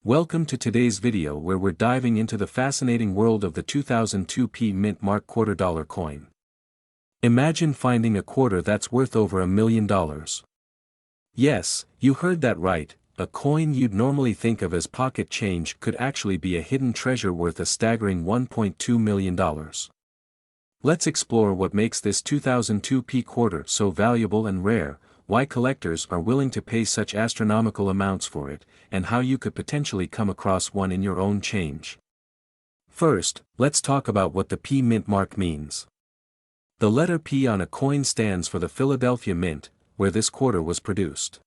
Welcome to today's video where we're diving into the fascinating world of the 2002 Mint Mark quarter dollar coin. Imagine finding a quarter that's worth over $1 million. Yes, you heard that right, a coin you'd normally think of as pocket change could actually be a hidden treasure worth a staggering $1.2 million. Let's explore what makes this 2002 quarter so valuable and rare, why collectors are willing to pay such astronomical amounts for it, and how you could potentially come across one in your own change. First, let's talk about what the P Mint mark means. The letter P on a coin stands for the Philadelphia Mint, where this quarter was produced.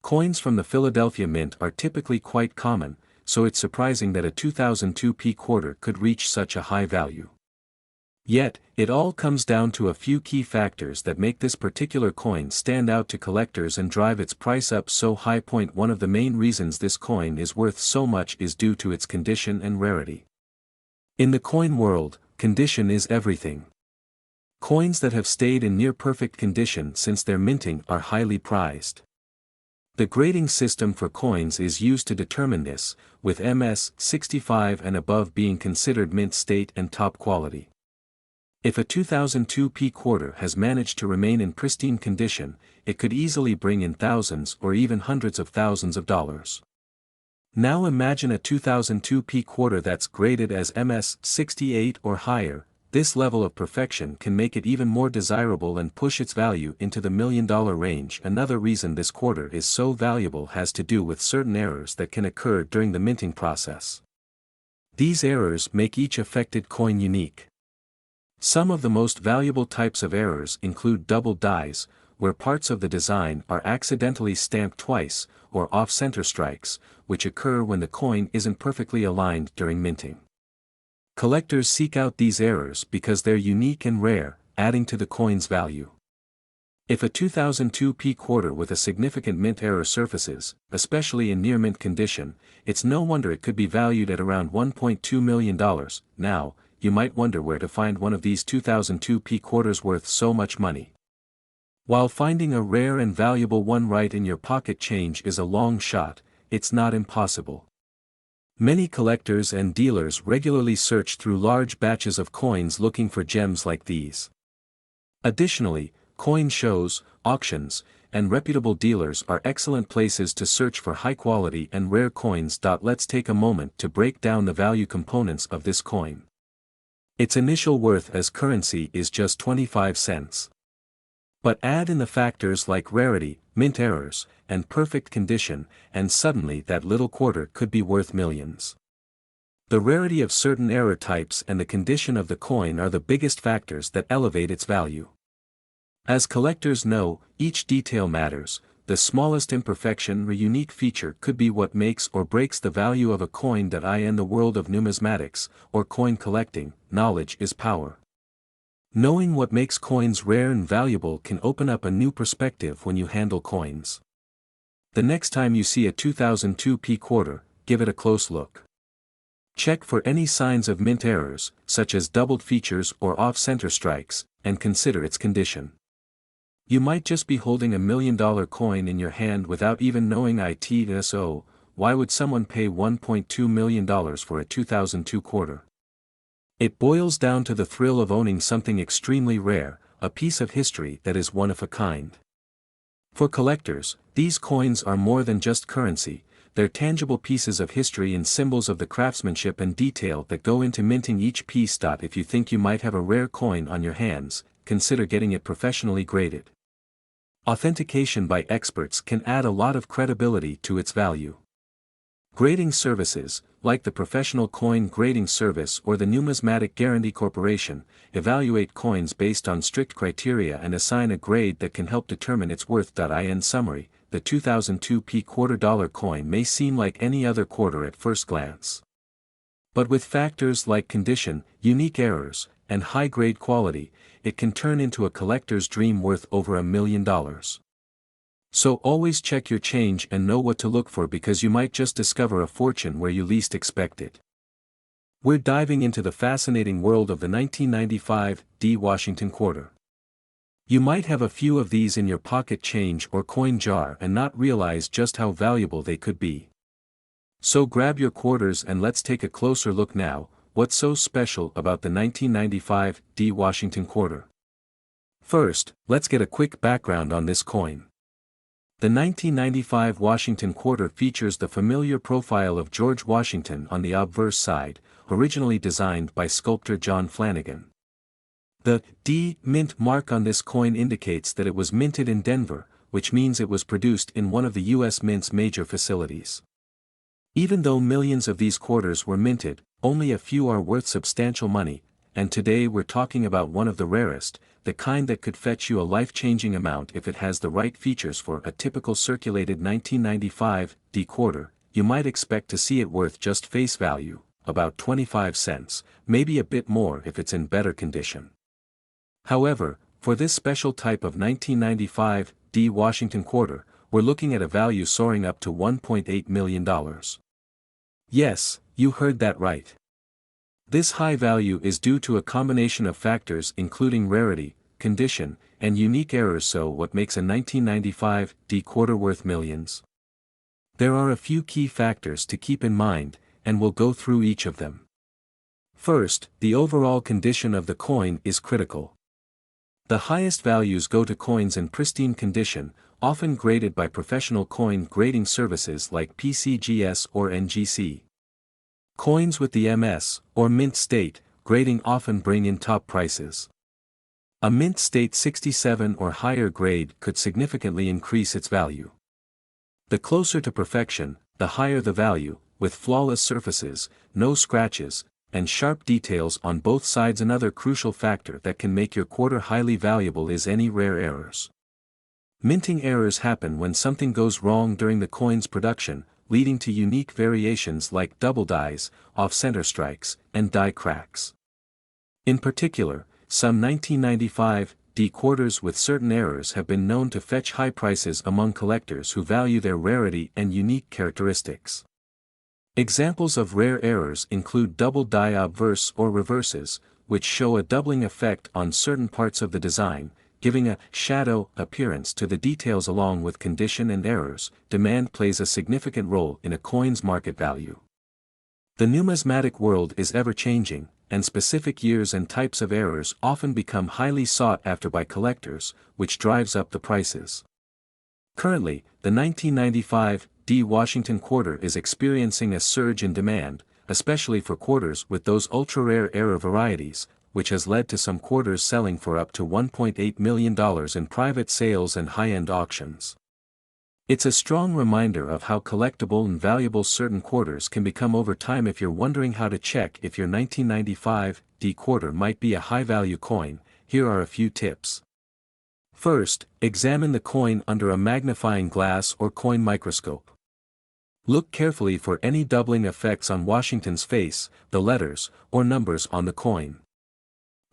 Coins from the Philadelphia Mint are typically quite common, so it's surprising that a 2002 P quarter could reach such a high value. Yet, it all comes down to a few key factors that make this particular coin stand out to collectors and drive its price up so high. One of the main reasons this coin is worth so much is due to its condition and rarity. In the coin world, condition is everything. Coins that have stayed in near-perfect condition since their minting are highly prized. The grading system for coins is used to determine this, with MS 65 and above being considered mint state and top quality. If a 2002 P quarter has managed to remain in pristine condition, it could easily bring in thousands or even hundreds of thousands of dollars. Now imagine a 2002 P quarter that's graded as MS 68 or higher. This level of perfection can make it even more desirable and push its value into the $1 million range. Another reason this quarter is so valuable has to do with certain errors that can occur during the minting process. These errors make each affected coin unique. Some of the most valuable types of errors include double dies, where parts of the design are accidentally stamped twice, or off-center strikes, which occur when the coin isn't perfectly aligned during minting. Collectors seek out these errors because they're unique and rare, adding to the coin's value. If a 2002 P quarter with a significant mint error surfaces, especially in near-mint condition, it's no wonder it could be valued at around $1.2 million. Now, you might wonder where to find one of these 2002 P quarters worth so much money. While finding a rare and valuable one right in your pocket change is a long shot, it's not impossible. Many collectors and dealers regularly search through large batches of coins looking for gems like these. Additionally, coin shows, auctions, and reputable dealers are excellent places to search for high-quality and rare coins. Let's take a moment to break down the value components of this coin. Its initial worth as currency is just 25 cents. But add in the factors like rarity, mint errors, and perfect condition, and suddenly that little quarter could be worth millions. The rarity of certain error types and the condition of the coin are the biggest factors that elevate its value. As collectors know, each detail matters. The smallest imperfection or unique feature could be what makes or breaks the value of a coin. In the world of numismatics, or coin collecting, knowledge is power. Knowing what makes coins rare and valuable can open up a new perspective when you handle coins. The next time you see a 2002 P quarter, give it a close look. Check for any signs of mint errors, such as doubled features or off-center strikes, and consider its condition. You might just be holding $1 million coin in your hand without even knowing it. So, why would someone pay $1.2 million for a 2002 quarter? It boils down to the thrill of owning something extremely rare, a piece of history that is one of a kind. For collectors, these coins are more than just currency, they're tangible pieces of history and symbols of the craftsmanship and detail that go into minting each piece. If you think you might have a rare coin on your hands, consider getting it professionally graded. Authentication by experts can add a lot of credibility to its value. Grading services, like the Professional Coin Grading Service or the Numismatic Guarantee Corporation, evaluate coins based on strict criteria and assign a grade that can help determine its worth. In summary, the 2002 P quarter dollar coin may seem like any other quarter at first glance. But with factors like condition, unique errors, and high-grade quality, it can turn into a collector's dream worth over $1 million. So always check your change and know what to look for, because you might just discover a fortune where you least expect it. We're diving into the fascinating world of the 1995 D. Washington quarter. You might have a few of these in your pocket change or coin jar and not realize just how valuable they could be. So grab your quarters and let's take a closer look now. What's so special about the 1995 D Washington quarter? First, let's get a quick background on this coin. The 1995 Washington quarter features the familiar profile of George Washington on the obverse side, originally designed by sculptor John Flanagan. The D mint mark on this coin indicates that it was minted in Denver, which means it was produced in one of the U.S. Mint's major facilities. Even though millions of these quarters were minted, only a few are worth substantial money, and today we're talking about one of the rarest, the kind that could fetch you a life-changing amount if it has the right features. For a typical circulated 1995 D quarter, you might expect to see it worth just face value, about 25 cents, maybe a bit more if it's in better condition. However, for this special type of 1995 D Washington quarter, we're looking at a value soaring up to $1.8 million. Yes, you heard that right. This high value is due to a combination of factors including rarity, condition, and unique errors. So what makes a 1995 D quarter worth millions? There are a few key factors to keep in mind, and we'll go through each of them. First, the overall condition of the coin is critical. The highest values go to coins in pristine condition, often graded by professional coin grading services like PCGS or NGC. Coins with the MS, or mint state, grading often bring in top prices. A mint state 67 or higher grade could significantly increase its value. The closer to perfection, the higher the value, with flawless surfaces, no scratches, and sharp details on both sides. Another crucial factor that can make your quarter highly valuable is any rare errors. Minting errors happen when something goes wrong during the coin's production, leading to unique variations like double dies, off-center strikes, and die cracks. In particular, some 1995 D quarters with certain errors have been known to fetch high prices among collectors who value their rarity and unique characteristics. Examples of rare errors include double die obverse or reverses, which show a doubling effect on certain parts of the design, giving a shadow appearance to the details. Along with condition and errors, demand plays a significant role in a coin's market value. The numismatic world is ever-changing, and specific years and types of errors often become highly sought after by collectors, which drives up the prices. Currently, the 1995 D Washington quarter is experiencing a surge in demand, especially for quarters with those ultra-rare error varieties, which has led to some quarters selling for up to $1.8 million in private sales and high-end auctions. It's a strong reminder of how collectible and valuable certain quarters can become over time. If you're wondering how to check if your 1995 D quarter might be a high-value coin, here are a few tips. First, examine the coin under a magnifying glass or coin microscope. Look carefully for any doubling effects on Washington's face, the letters, or numbers on the coin.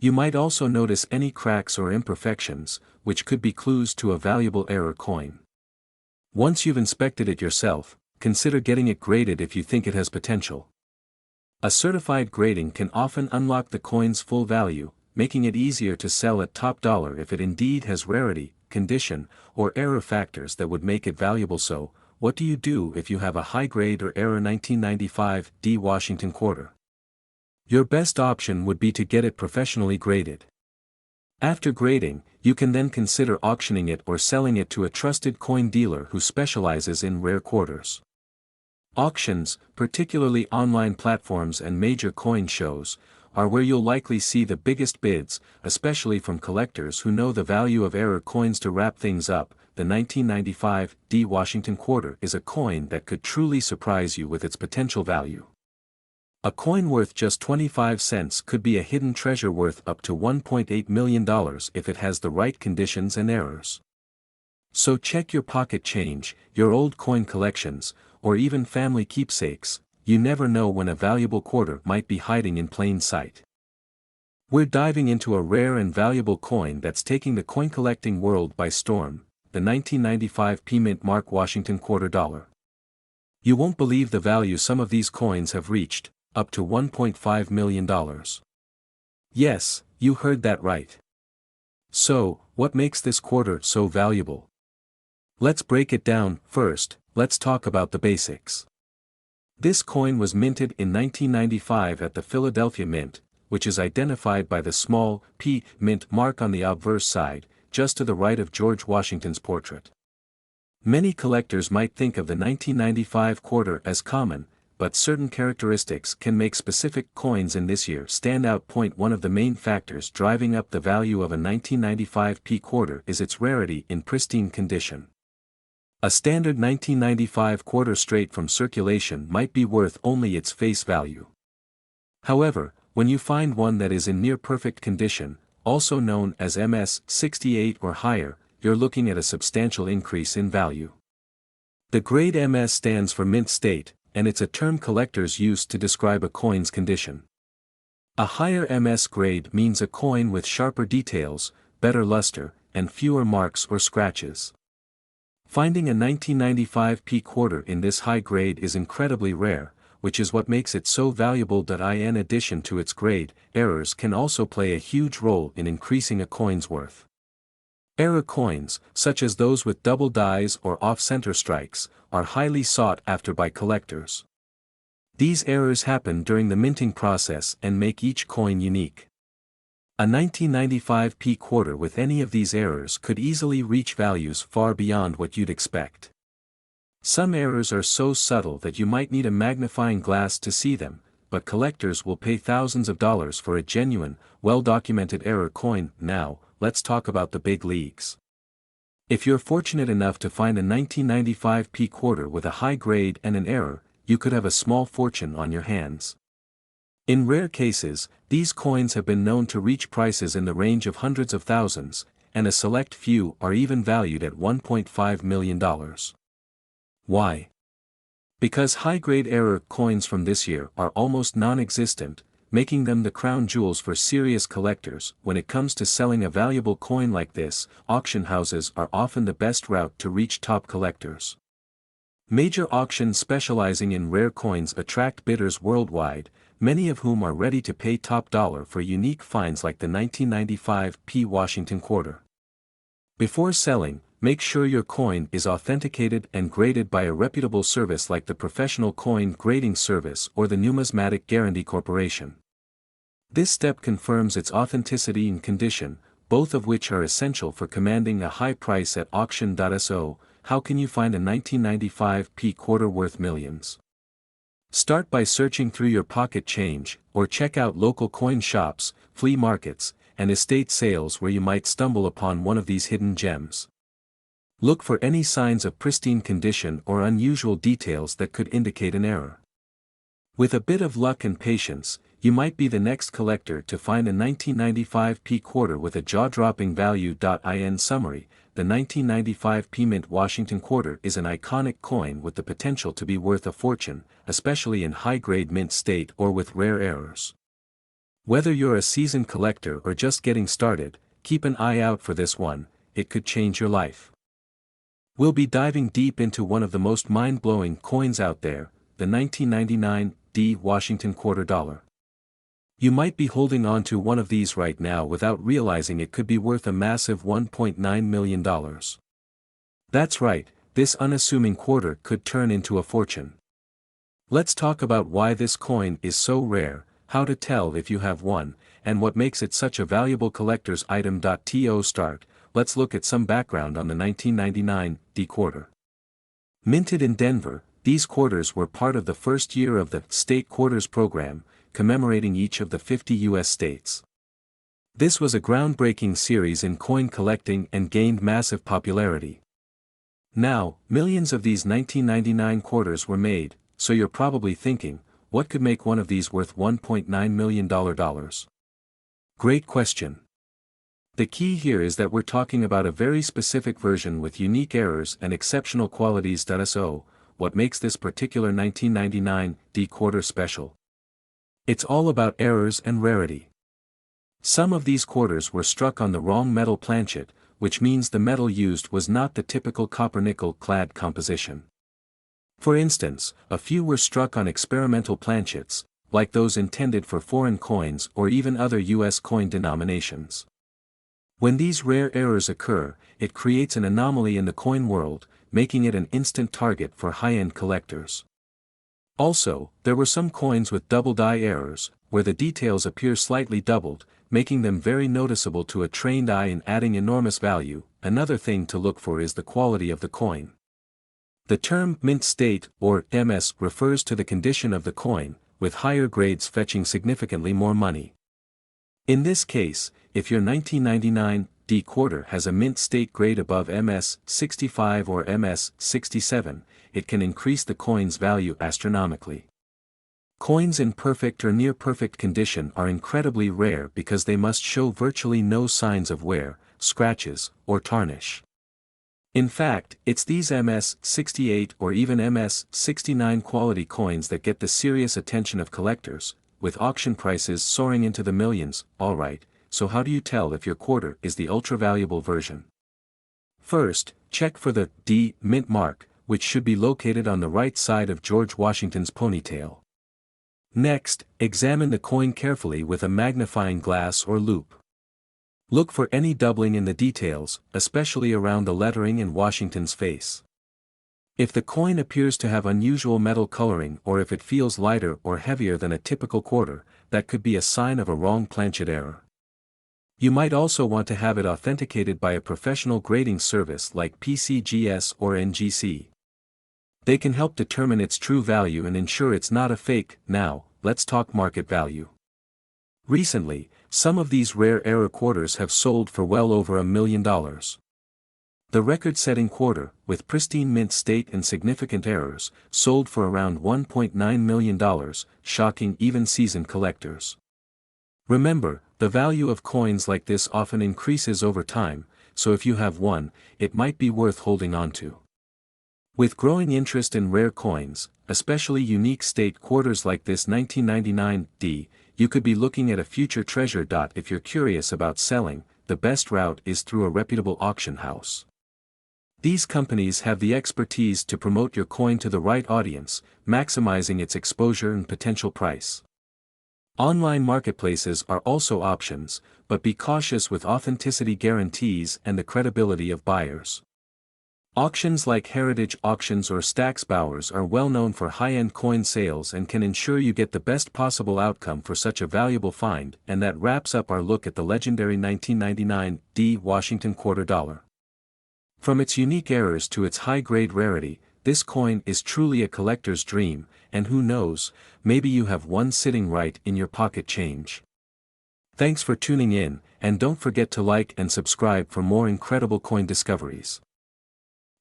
You might also notice any cracks or imperfections, which could be clues to a valuable error coin. Once you've inspected it yourself, consider getting it graded if you think it has potential. A certified grading can often unlock the coin's full value, making it easier to sell at top dollar if it indeed has rarity, condition, or error factors that would make it valuable. So, what do you do if you have a high-grade or error 1995 D Washington quarter? Your best option would be to get it professionally graded. After grading, you can then consider auctioning it or selling it to a trusted coin dealer who specializes in rare quarters. Auctions, particularly online platforms and major coin shows, are where you'll likely see the biggest bids, especially from collectors who know the value of error coins. To wrap things up, the 1995 D Washington quarter is a coin that could truly surprise you with its potential value. A coin worth just 25 cents could be a hidden treasure worth up to $1.8 million if it has the right conditions and errors. So check your pocket change, your old coin collections, or even family keepsakes. You never know when a valuable quarter might be hiding in plain sight. We're diving into a rare and valuable coin that's taking the coin collecting world by storm, the 1995 P Mint Mark Washington quarter dollar. You won't believe the value some of these coins have reached, up to $1.5 million. Yes, you heard that right. So, what makes this quarter so valuable? Let's break it down. First, let's talk about the basics. This coin was minted in 1995 at the Philadelphia Mint, which is identified by the small P mint mark on the obverse side, just to the right of George Washington's portrait. Many collectors might think of the 1995 quarter as common, but certain characteristics can make specific coins in this year stand out. One of the main factors driving up the value of a 1995 P quarter is its rarity in pristine condition. A standard 1995 quarter straight from circulation might be worth only its face value. However, when you find one that is in near perfect condition, also known as MS-68 or higher, you're looking at a substantial increase in value. The grade MS stands for mint state, and it's a term collectors use to describe a coin's condition. A higher MS grade means a coin with sharper details, better luster, and fewer marks or scratches. Finding a 1995 P quarter in this high grade is incredibly rare, which is what makes it so valuable. In addition to its grade, errors can also play a huge role in increasing a coin's worth. Error coins, such as those with double dies or off-center strikes, are highly sought after by collectors. These errors happen during the minting process and make each coin unique. A 1995 P quarter with any of these errors could easily reach values far beyond what you'd expect. Some errors are so subtle that you might need a magnifying glass to see them, but collectors will pay thousands of dollars for a genuine, well-documented error coin. Now, let's talk about the big leagues. If you're fortunate enough to find a 1995 P quarter with a high grade and an error, you could have a small fortune on your hands. In rare cases, these coins have been known to reach prices in the range of hundreds of thousands, and a select few are even valued at $1.5 million. Why? Because high-grade error coins from this year are almost non-existent, making them the crown jewels for serious collectors. When it comes to selling a valuable coin like this, auction houses are often the best route to reach top collectors. Major auctions specializing in rare coins attract bidders worldwide, many of whom are ready to pay top dollar for unique finds like the 1995 P Washington quarter. Before selling, make sure your coin is authenticated and graded by a reputable service like the Professional Coin Grading Service or the Numismatic Guarantee Corporation. This step confirms its authenticity and condition, both of which are essential for commanding a high price at auction.so. How can you find a 1995 P quarter worth millions? Start by searching through your pocket change, or check out local coin shops, flea markets, and estate sales where you might stumble upon one of these hidden gems. Look for any signs of pristine condition or unusual details that could indicate an error. With a bit of luck and patience, you might be the next collector to find a 1995 P quarter with a jaw-dropping value. In summary, the 1995 P Mint Washington quarter is an iconic coin with the potential to be worth a fortune, especially in high-grade mint state or with rare errors. Whether you're a seasoned collector or just getting started, keep an eye out for this one. It could change your life. We'll be diving deep into one of the most mind-blowing coins out there, the 1999 D Washington quarter dollar. You might be holding on to one of these right now without realizing it could be worth a massive $1.9 million. That's right, this unassuming quarter could turn into a fortune. Let's talk about why this coin is so rare, how to tell if you have one, and what makes it such a valuable collector's item. To start, let's look at some background on the 1999 D quarter. Minted in Denver, these quarters were part of the first year of the State Quarters program, commemorating each of the 50 U.S. states. This was a groundbreaking series in coin collecting and gained massive popularity. Now, millions of these 1999 quarters were made, so you're probably thinking, what could make one of these worth $1.9 million? Great question. The key here is that we're talking about a very specific version with unique errors and exceptional qualities. So, what makes this particular 1999 D quarter special? It's all about errors and rarity. Some of these quarters were struck on the wrong metal planchet, which means the metal used was not the typical copper-nickel clad composition. For instance, a few were struck on experimental planchets, like those intended for foreign coins or even other U.S. coin denominations. When these rare errors occur, it creates an anomaly in the coin world, making it an instant target for high-end collectors. Also, there were some coins with double die errors, where the details appear slightly doubled, making them very noticeable to a trained eye and adding enormous value. Another thing to look for is the quality of the coin. The term mint state, or MS, refers to the condition of the coin, with higher grades fetching significantly more money. In this case, if your 1999 D quarter has a mint state grade above MS 65 or MS 67, it can increase the coin's value astronomically. Coins in perfect or near perfect condition are incredibly rare because they must show virtually no signs of wear, scratches, or tarnish. In fact, it's these MS 68 or even MS 69 quality coins that get the serious attention of collectors, with auction prices soaring into the millions. Alright, so how do you tell if your quarter is the ultra-valuable version? First, check for the D mint mark, which should be located on the right side of George Washington's ponytail. Next, examine the coin carefully with a magnifying glass or loupe. Look for any doubling in the details, especially around the lettering and Washington's face. If the coin appears to have unusual metal coloring or if it feels lighter or heavier than a typical quarter, that could be a sign of a wrong planchet error. You might also want to have it authenticated by a professional grading service like PCGS or NGC. They can help determine its true value and ensure it's not a fake. Now, let's talk market value. Recently, some of these rare error quarters have sold for well over $1 million. The record-setting quarter, with pristine mint state and significant errors, sold for around $1.9 million, shocking even seasoned collectors. Remember, the value of coins like this often increases over time, so if you have one, it might be worth holding on to. With growing interest in rare coins, especially unique state quarters like this 1999 D, you could be looking at a future treasure. If you're curious about selling, the best route is through a reputable auction house. These companies have the expertise to promote your coin to the right audience, maximizing its exposure and potential price. Online marketplaces are also options, but be cautious with authenticity guarantees and the credibility of buyers. Auctions like Heritage Auctions or Stack's Bowers are well known for high-end coin sales and can ensure you get the best possible outcome for such a valuable find. And that wraps up our look at the legendary 1999 D Washington quarter dollar. From its unique errors to its high-grade rarity, this coin is truly a collector's dream, and who knows, maybe you have one sitting right in your pocket change. Thanks for tuning in, and don't forget to like and subscribe for more incredible coin discoveries.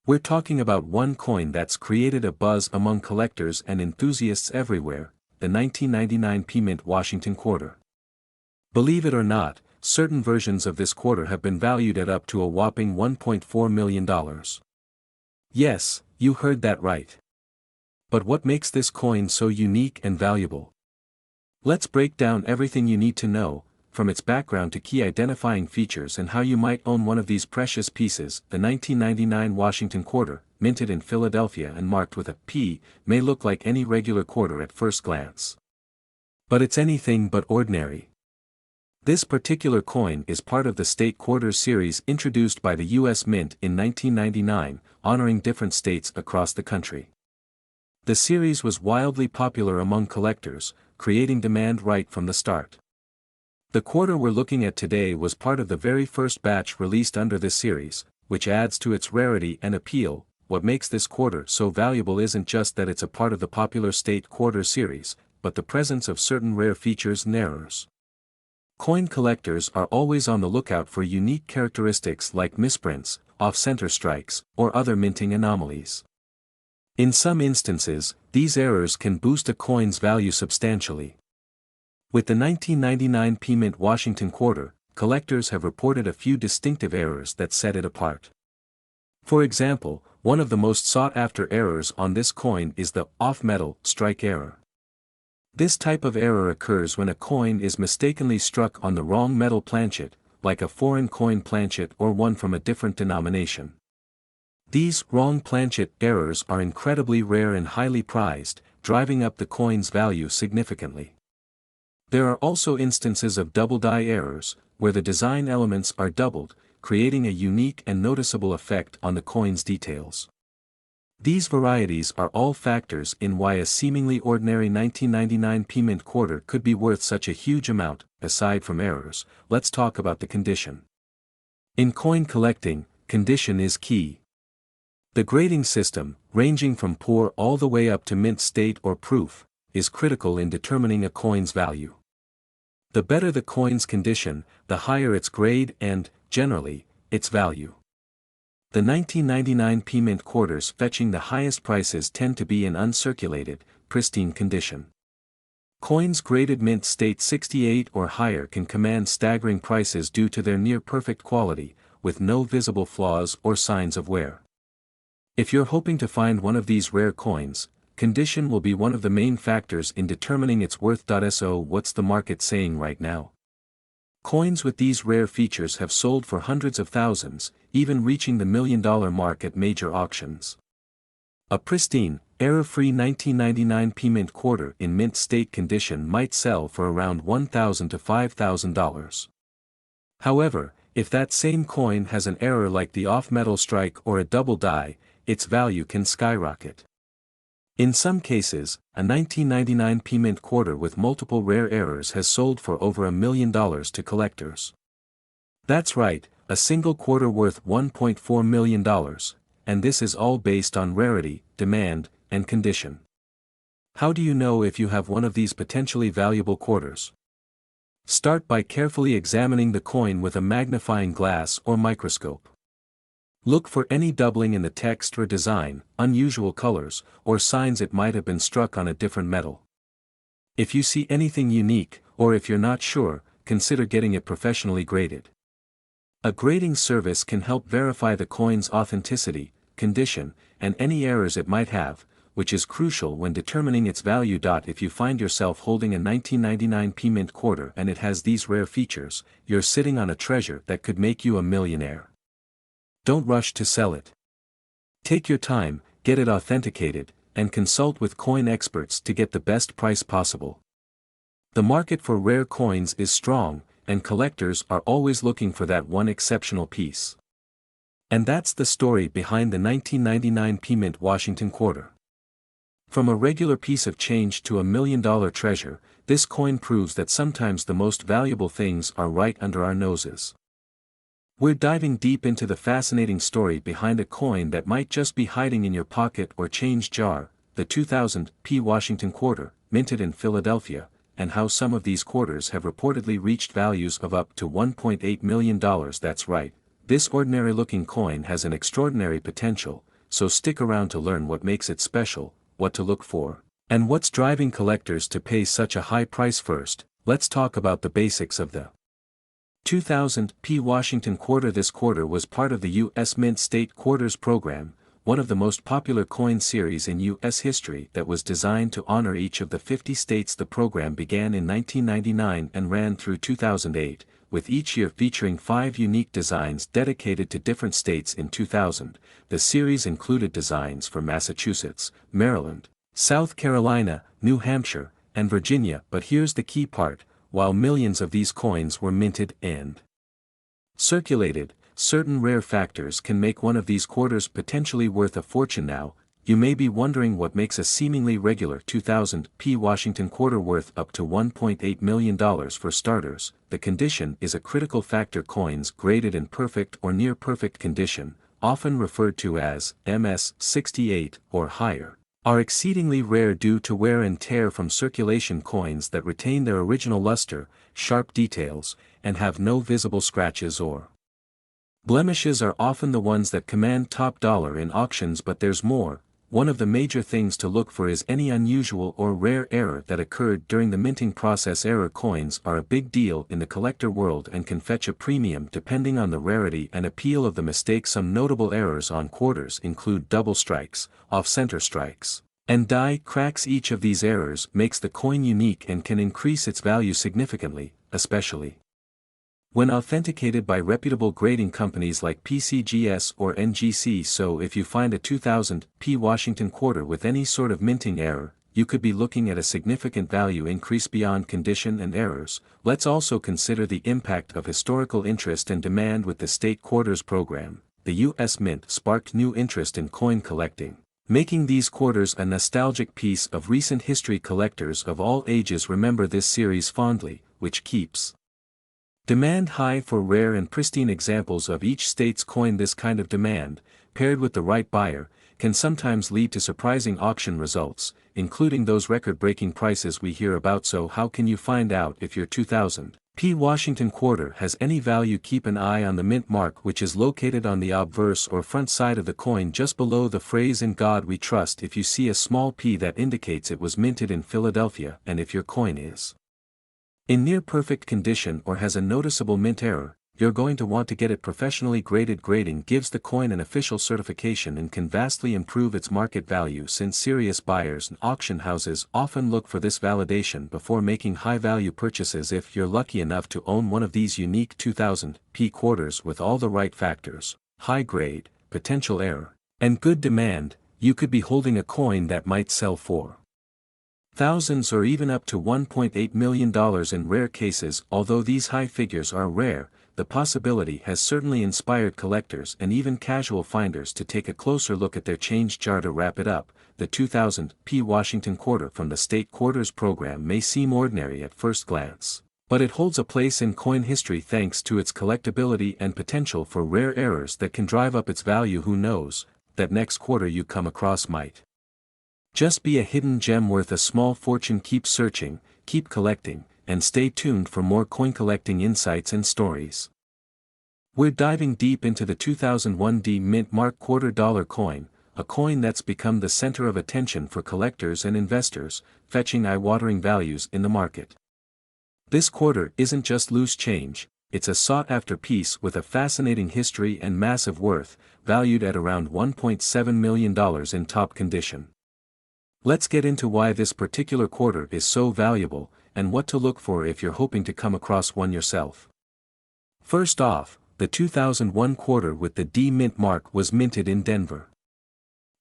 We're talking about one coin that's created a buzz among collectors and enthusiasts everywhere, the 1999 P-Mint Washington quarter. Believe it or not, certain versions of this quarter have been valued at up to a whopping $1.4 million. Yes, you heard that right. But what makes this coin so unique and valuable? Let's break down everything you need to know, from its background to key identifying features and how you might own one of these precious pieces. The 1999 Washington quarter, minted in Philadelphia and marked with a P, may look like any regular quarter at first glance. But it's anything but ordinary. This particular coin is part of the State Quarters series introduced by the U.S. Mint in 1999, honoring different states across the country. The series was wildly popular among collectors, creating demand right from the start. The quarter we're looking at today was part of the very first batch released under this series, which adds to its rarity and appeal. What makes this quarter so valuable isn't just that it's a part of the popular State Quarters series, but the presence of certain rare features and errors. Coin collectors are always on the lookout for unique characteristics like misprints, off-center strikes, or other minting anomalies. In some instances, these errors can boost a coin's value substantially. With the 1999 P-Mint Washington quarter, collectors have reported a few distinctive errors that set it apart. For example, one of the most sought-after errors on this coin is the off-metal strike error. This type of error occurs when a coin is mistakenly struck on the wrong metal planchet, like a foreign coin planchet or one from a different denomination. These wrong planchet errors are incredibly rare and highly prized, driving up the coin's value significantly. There are also instances of double die errors, where the design elements are doubled, creating a unique and noticeable effect on the coin's details. These varieties are all factors in why a seemingly ordinary 1999 P Mint quarter could be worth such a huge amount. Aside from errors, let's talk about the condition. In coin collecting, condition is key. The grading system, ranging from poor all the way up to mint state or proof, is critical in determining a coin's value. The better the coin's condition, the higher its grade and, generally, its value. The 1999 P Mint quarters fetching the highest prices tend to be in uncirculated, pristine condition. Coins graded mint state 68 or higher can command staggering prices due to their near-perfect quality, with no visible flaws or signs of wear. If you're hoping to find one of these rare coins, condition will be one of the main factors in determining its worth. So what's the market saying right now? Coins with these rare features have sold for hundreds of thousands, even reaching the $1 million mark at major auctions. A pristine, error-free 1999 P Mint quarter in mint state condition might sell for around $1,000 to $5,000. However, if that same coin has an error like the off-metal strike or a double die, its value can skyrocket. In some cases, a 1999 P Mint quarter with multiple rare errors has sold for over $1 million to collectors. That's right, a single quarter worth $1.4 million, and this is all based on rarity, demand, and condition. How do you know if you have one of these potentially valuable quarters? Start by carefully examining the coin with a magnifying glass or microscope. Look for any doubling in the text or design, unusual colors, or signs it might have been struck on a different metal. If you see anything unique, or if you're not sure, consider getting it professionally graded. A grading service can help verify the coin's authenticity, condition, and any errors it might have, which is crucial when determining its value. If you find yourself holding a 1999 P Mint quarter and it has these rare features, you're sitting on a treasure that could make you a millionaire. Don't rush to sell it. Take your time, get it authenticated, and consult with coin experts to get the best price possible. The market for rare coins is strong, and collectors are always looking for that one exceptional piece. And that's the story behind the 1999 P Mint Washington quarter. From a regular piece of change to $1 million treasure, this coin proves that sometimes the most valuable things are right under our noses. We're diving deep into the fascinating story behind a coin that might just be hiding in your pocket or change jar, the 2000 P Washington quarter, minted in Philadelphia, and how some of these quarters have reportedly reached values of up to $1.8 million. That's right, this ordinary-looking coin has an extraordinary potential, so stick around to learn what makes it special, what to look for, and what's driving collectors to pay such a high price. First, let's talk about the basics of the 2000 P Washington quarter. This quarter was part of the U.S. Mint State Quarters program, one of the most popular coin series in U.S. history that was designed to honor each of the 50 states. The program began in 1999 and ran through 2008, with each year featuring 5 unique designs dedicated to different states. In 2000, the series included designs for Massachusetts, Maryland, South Carolina, New Hampshire, and Virginia. But here's the key part: while millions of these coins were minted and circulated, certain rare factors can make one of these quarters potentially worth a fortune. Now, you may be wondering what makes a seemingly regular 2000 P Washington quarter worth up to $1.8 million. For starters, the condition is a critical factor. Coins graded in perfect or near-perfect condition, often referred to as MS-68 or higher, are exceedingly rare due to wear and tear from circulation. Coins that retain their original luster, sharp details, and have no visible scratches or blemishes are often the ones that command top dollar in auctions. But there's more. One of the major things to look for is any unusual or rare error that occurred during the minting process. Error coins are a big deal in the collector world and can fetch a premium depending on the rarity and appeal of the mistake. Some notable errors on quarters include double strikes, off-center strikes, and die cracks. Each of these errors makes the coin unique and can increase its value significantly, especially when authenticated by reputable grading companies like PCGS or NGC. So if you find a 2000 P Washington quarter with any sort of minting error, you could be looking at a significant value increase. Beyond condition and errors, let's also consider the impact of historical interest and demand. With the State Quarters program, the U.S. Mint sparked new interest in coin collecting, making these quarters a nostalgic piece of recent history. Collectors of all ages remember this series fondly, which keeps demand high for rare and pristine examples of each state's coin. This kind of demand, paired with the right buyer, can sometimes lead to surprising auction results, including those record-breaking prices we hear about. So how can you find out if your 2000 P Washington quarter has any value? Keep an eye on the mint mark, which is located on the obverse or front side of the coin just below the phrase "In God We Trust." If you see a small P, that indicates it was minted in Philadelphia. And if your coin is in near perfect condition or has a noticeable mint error, you're going to want to get it professionally graded. Grading gives the coin an official certification and can vastly improve its market value, since serious buyers and auction houses often look for this validation before making high-value purchases. If you're lucky enough to own one of these unique 2000 P quarters with all the right factors, high grade, potential error, and good demand, you could be holding a coin that might sell for thousands or even up to $1.8 million in rare cases. Although these high figures are rare, the possibility has certainly inspired collectors and even casual finders to take a closer look at their change jar. To wrap it up, the 2000 P Washington quarter from the State Quarters program may seem ordinary at first glance, but it holds a place in coin history thanks to its collectability and potential for rare errors that can drive up its value. Who knows, that next quarter you come across might just be a hidden gem worth a small fortune. Keep searching, keep collecting, and stay tuned for more coin collecting insights and stories. We're diving deep into the 2001 D Mint Mark quarter dollar coin, a coin that's become the center of attention for collectors and investors, fetching eye-watering values in the market. This quarter isn't just loose change, it's a sought-after piece with a fascinating history and massive worth, valued at around $1.7 million in top condition. Let's get into why this particular quarter is so valuable, and what to look for if you're hoping to come across one yourself. First off, the 2001 quarter with the D Mint mark was minted in Denver.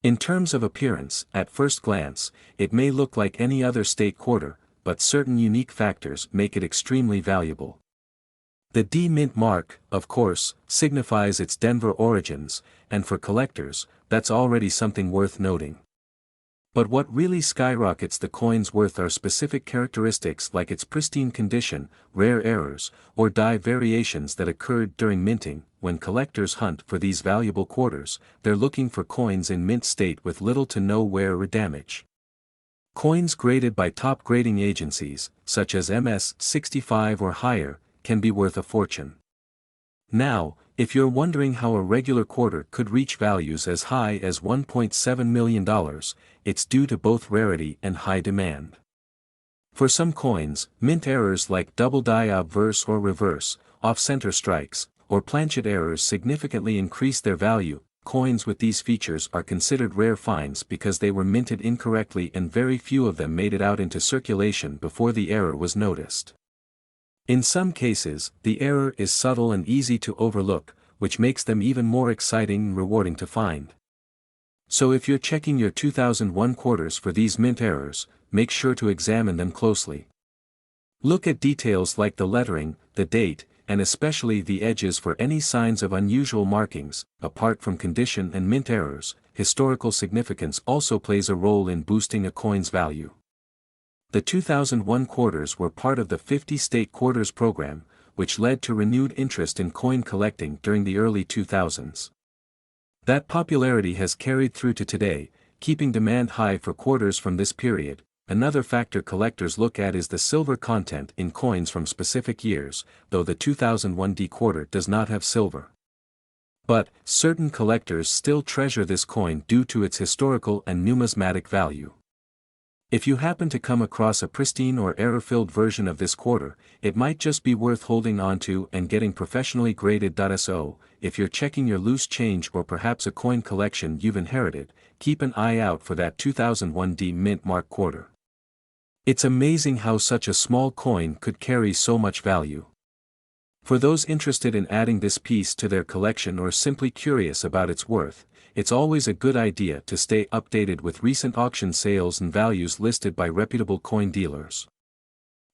In terms of appearance, at first glance, it may look like any other state quarter, but certain unique factors make it extremely valuable. The D Mint mark, of course, signifies its Denver origins, and for collectors, that's already something worth noting. But what really skyrockets the coin's worth are specific characteristics like its pristine condition, rare errors, or die variations that occurred during minting. When collectors hunt for these valuable quarters, they're looking for coins in mint state with little to no wear or damage. Coins graded by top grading agencies, such as MS-65 or higher, can be worth a fortune. Now, if you're wondering how a regular quarter could reach values as high as $1.7 million, it's due to both rarity and high demand. For some coins, mint errors like double die obverse or reverse, off-center strikes, or planchet errors significantly increase their value. Coins with these features are considered rare finds because they were minted incorrectly and very few of them made it out into circulation before the error was noticed. In some cases, the error is subtle and easy to overlook, which makes them even more exciting and rewarding to find. So if you're checking your 2001 quarters for these mint errors, make sure to examine them closely. Look at details like the lettering, the date, and especially the edges for any signs of unusual markings. Apart from condition and mint errors, historical significance also plays a role in boosting a coin's value. The 2001 quarters were part of the 50 State Quarters program, which led to renewed interest in coin collecting during the early 2000s. That popularity has carried through to today, keeping demand high for quarters from this period. Another factor collectors look at is the silver content in coins from specific years, though the 2001 D quarter does not have silver. But, certain collectors still treasure this coin due to its historical and numismatic value. If you happen to come across a pristine or error-filled version of this quarter, it might just be worth holding onto and getting professionally graded. So, if you're checking your loose change or perhaps a coin collection you've inherited, keep an eye out for that 2001 D Mint mark quarter. It's amazing how such a small coin could carry so much value. For those interested in adding this piece to their collection or simply curious about its worth, it's always a good idea to stay updated with recent auction sales and values listed by reputable coin dealers.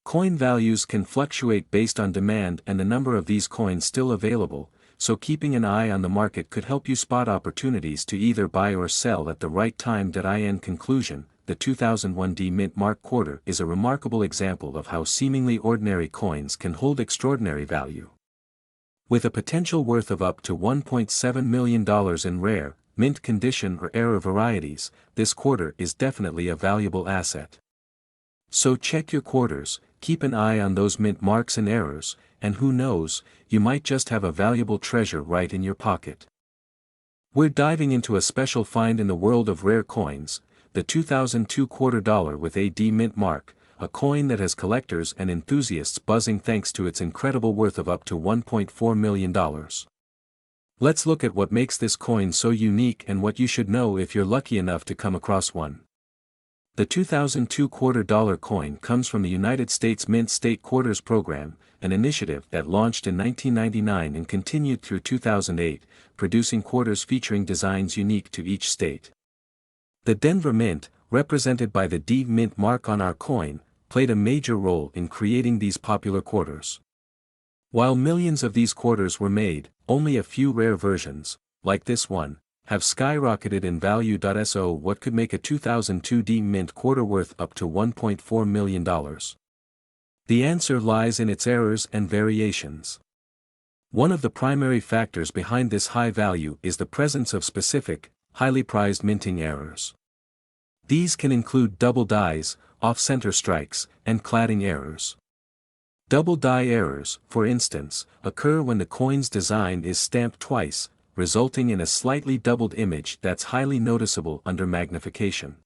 Coin values can fluctuate based on demand and the number of these coins still available, so keeping an eye on the market could help you spot opportunities to either buy or sell at the right time. In conclusion, the 2001 D Mint Mark Quarter is a remarkable example of how seemingly ordinary coins can hold extraordinary value. With a potential worth of up to $1.7 million in rare, mint condition or error varieties, this quarter is definitely a valuable asset. So check your quarters, keep an eye on those mint marks and errors, and who knows, you might just have a valuable treasure right in your pocket. We're diving into a special find in the world of rare coins, the 2002 quarter dollar with a D Mint mark, a coin that has collectors and enthusiasts buzzing thanks to its incredible worth of up to $1.4 million. Let's look at what makes this coin so unique and what you should know if you're lucky enough to come across one. The 2002 quarter dollar coin comes from the United States Mint State Quarters Program, an initiative that launched in 1999 and continued through 2008, producing quarters featuring designs unique to each state. The Denver Mint, represented by the D Mint mark on our coin, played a major role in creating these popular quarters. While millions of these quarters were made, only a few rare versions, like this one, have skyrocketed in value. So what could make a 2002 D Mint quarter worth up to $1.4 million? The answer lies in its errors and variations. One of the primary factors behind this high value is the presence of specific, highly prized minting errors. These can include double dies, off-center strikes, and cladding errors. Double die errors, for instance, occur when the coin's design is stamped twice, resulting in a slightly doubled image that's highly noticeable under magnification.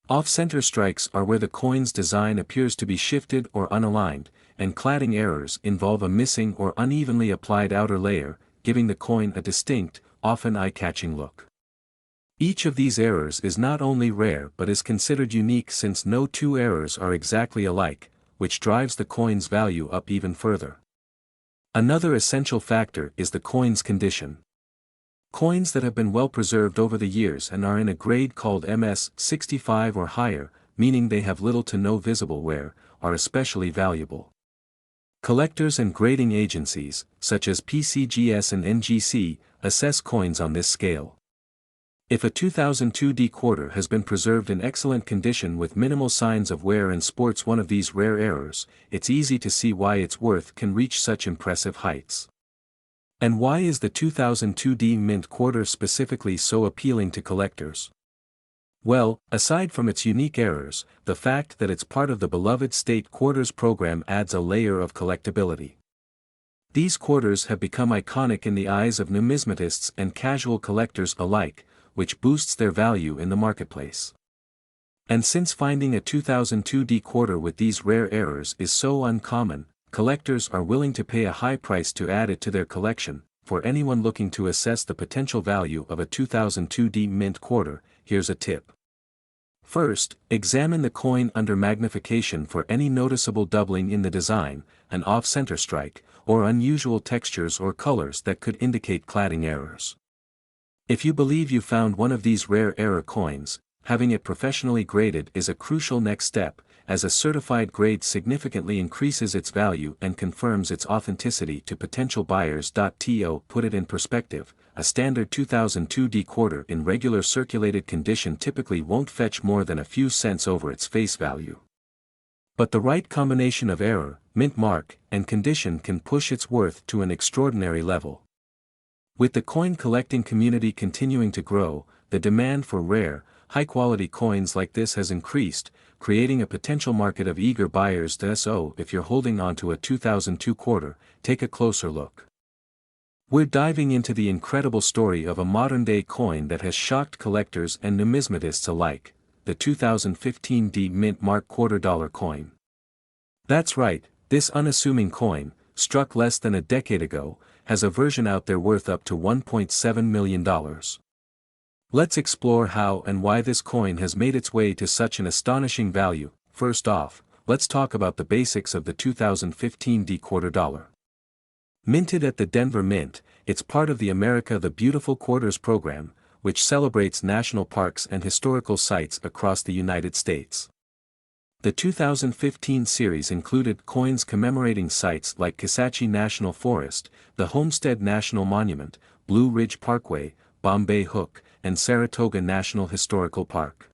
Off-center strikes are where the coin's design appears to be shifted or unaligned, and cladding errors involve a missing or unevenly applied outer layer, giving the coin a distinct, often eye-catching look. Each of these errors is not only rare but is considered unique since no two errors are exactly alike, which drives the coin's value up even further. Another essential factor is the coin's condition. Coins that have been well preserved over the years and are in a grade called MS-65 or higher, meaning they have little to no visible wear, are especially valuable. Collectors and grading agencies, such as PCGS and NGC, assess coins on this scale. If a 2002 D quarter has been preserved in excellent condition with minimal signs of wear and sports one of these rare errors, it's easy to see why its worth can reach such impressive heights. And why is the 2002 D Mint quarter specifically so appealing to collectors? Well, aside from its unique errors, the fact that it's part of the beloved State Quarters program adds a layer of collectability. These quarters have become iconic in the eyes of numismatists and casual collectors alike, which boosts their value in the marketplace. And since finding a 2002 D quarter with these rare errors is so uncommon, collectors are willing to pay a high price to add it to their collection. For anyone looking to assess the potential value of a 2002 D Mint quarter, here's a tip. First, examine the coin under magnification for any noticeable doubling in the design, an off-center strike, or unusual textures or colors that could indicate cladding errors. If you believe you found one of these rare error coins, having it professionally graded is a crucial next step, as a certified grade significantly increases its value and confirms its authenticity to potential buyers. To put it in perspective, a standard 2002 D quarter in regular circulated condition typically won't fetch more than a few cents over its face value. But the right combination of error, mint mark, and condition can push its worth to an extraordinary level. With the coin collecting community continuing to grow, the demand for rare, high-quality coins like this has increased, creating a potential market of eager buyers. So if you're holding on to a 2002 quarter, take a closer look. We're diving into the incredible story of a modern-day coin that has shocked collectors and numismatists alike, the 2015 D Mint Mark quarter dollar coin. That's right, this unassuming coin, struck less than a decade ago, has a version out there worth up to $1.7 million. Let's explore how and why this coin has made its way to such an astonishing value. First off, let's talk about the basics of the 2015 D quarter dollar. Minted at the Denver Mint, it's part of the America the Beautiful Quarters program, which celebrates national parks and historical sites across the United States. The 2015 series included coins commemorating sites like Kisatchie National Forest, the Homestead National Monument, Blue Ridge Parkway, Bombay Hook, and Saratoga National Historical Park.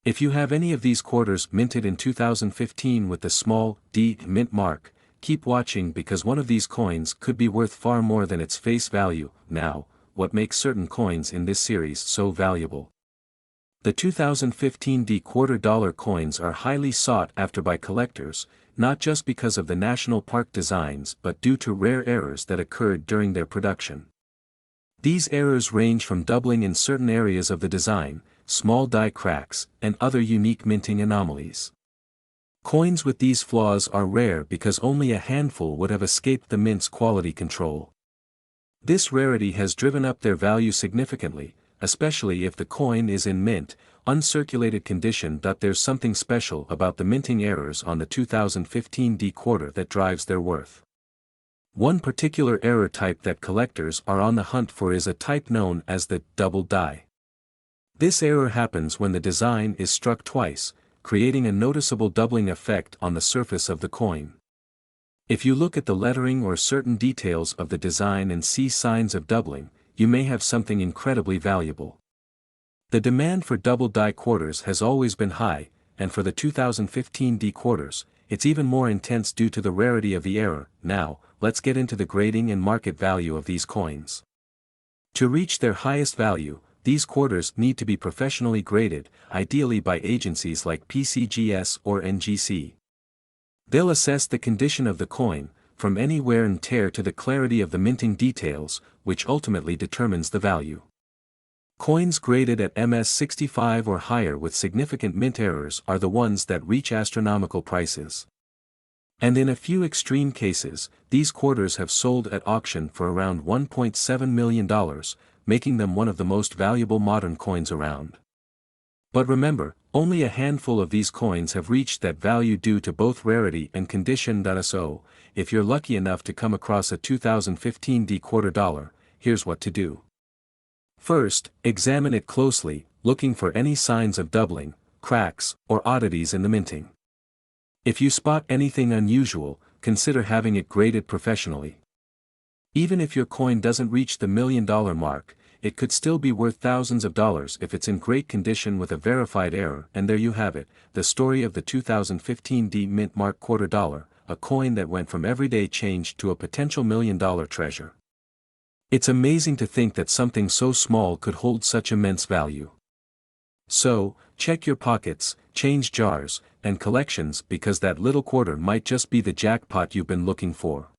If you have any of these quarters minted in 2015 with the small D mint mark, keep watching because one of these coins could be worth far more than its face value. Now, what makes certain coins in this series so valuable? The 2015 D quarter dollar coins are highly sought after by collectors, not just because of the national park designs but due to rare errors that occurred during their production. These errors range from doubling in certain areas of the design, small die cracks, and other unique minting anomalies. Coins with these flaws are rare because only a handful would have escaped the mint's quality control. This rarity has driven up their value significantly, especially if the coin is in mint, uncirculated condition. There's something special about the minting errors on the 2015 D quarter that drives their worth. One particular error type that collectors are on the hunt for is a type known as the double die. This error happens when the design is struck twice, creating a noticeable doubling effect on the surface of the coin. If you look at the lettering or certain details of the design and see signs of doubling, you may have something incredibly valuable. The demand for double die quarters has always been high, and for the 2015 D quarters, it's even more intense due to the rarity of the error. Now, let's get into the grading and market value of these coins. To reach their highest value, these quarters need to be professionally graded, ideally by agencies like PCGS or NGC. They'll assess the condition of the coin, from any wear and tear to the clarity of the minting details, which ultimately determines the value. Coins graded at MS65 or higher with significant mint errors are the ones that reach astronomical prices. And in a few extreme cases, these quarters have sold at auction for around $1.7 million, making them one of the most valuable modern coins around. But remember, only a handful of these coins have reached that value due to both rarity and condition. So, if you're lucky enough to come across a 2015 D quarter dollar, here's what to do. First, examine it closely, looking for any signs of doubling, cracks, or oddities in the minting. If you spot anything unusual, consider having it graded professionally. Even if your coin doesn't reach the $1 million mark, it could still be worth thousands of dollars if it's in great condition with a verified error. And there you have it, the story of the 2015 D mint mark quarter dollar, a coin that went from everyday change to a potential $1 million treasure. It's amazing to think that something so small could hold such immense value. So, check your pockets, change jars, and collections because that little quarter might just be the jackpot you've been looking for.